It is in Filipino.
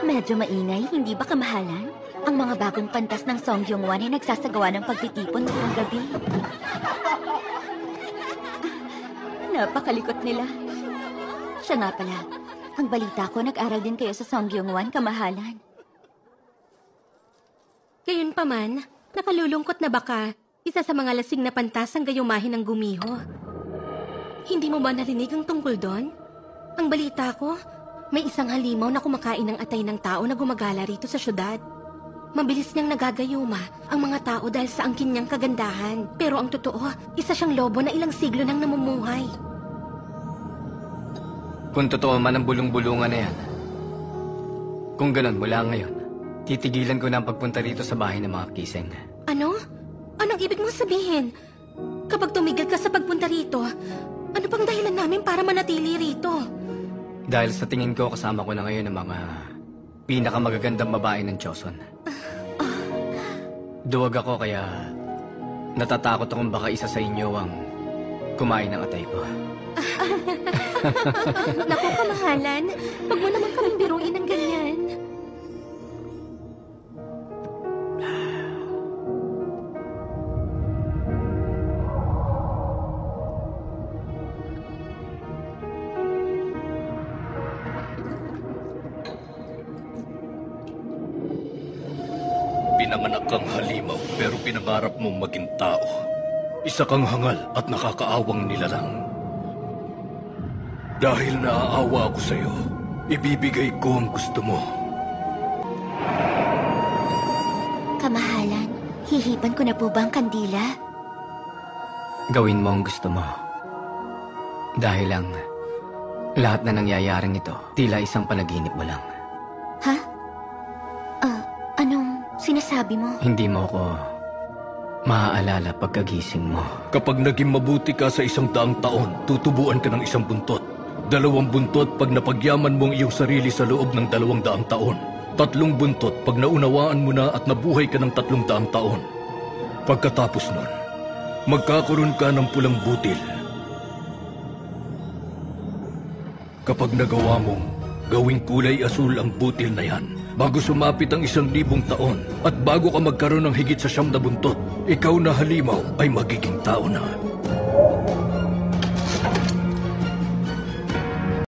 Medyo maingay, hindi ba kamahalan? Ang mga bagong pantas ng Songyungwan ay nagsasagawa ng pagtitipon buong gabi. Napakalikot nila. Siya nga pala. Ang balita ko, nag-aral din kayo sa Songyungwan, kamahalan. Gayunpaman, nakalulungkot na baka isa sa mga lasing na pantas ang gayumahin ng gumiho. Hindi mo ba narinig ang tungkol doon? Ang balita ko, may isang halimaw na kumakain ng atay ng tao na gumagala rito sa syudad. Mabilis niyang nagagayuma ang mga tao dahil sa angkin niyang kagandahan. Pero ang totoo, isa siyang lobo na ilang siglo nang namumuhay. Kung totoo man ang bulong-bulungan na yan, kung ganun mula ngayon, titigilan ko na ang pagpunta rito sa bahay ng mga kiseng. Ano? Anong ibig mong sabihin? Kapag tumigil ka sa pagpunta rito, ano pang dahilan namin para manatili rito? Dahil sa tingin ko, kasama ko na ngayon ang mga pinakamagagandang babae ng Choson. Duwag ako kaya natatakot akong baka isa sa inyo ang kumain ng atay ko. Naku, kamahalan. Huwag mo naman kaming biruin ng ganyan. Pinanganak kang halimaw pero pinangarap mong maging tao. Isa kang hangal at nakakaawang nilalang. Dahil naaawa ako sa'yo, ibibigay ko ang gusto mo. Kamahalan, hihipan ko na po ba ang kandila? Gawin mo ang gusto mo. Dahil lang, lahat na nangyayaring ito, tila isang panaginip mo lang. Ha? Anong sinasabi mo? Hindi mo ako maaalala pagkagising mo. Kapag naging mabuti ka sa 100 taon, tutubuan ka ng 1 buntot. 2 buntot pag napagyaman mo ang iyong sarili sa loob ng 200 taon. 3 buntot pag naunawaan mo na at nabuhay ka ng 300 taon. Pagkatapos nun, magkakaroon ka ng pulang butil. Kapag nagawa mong gawing kulay asul ang butil na yan, bago sumapit ang 1,000 taon at bago ka magkaroon ng higit sa 9 na buntot, ikaw na halimaw ay magiging tao na.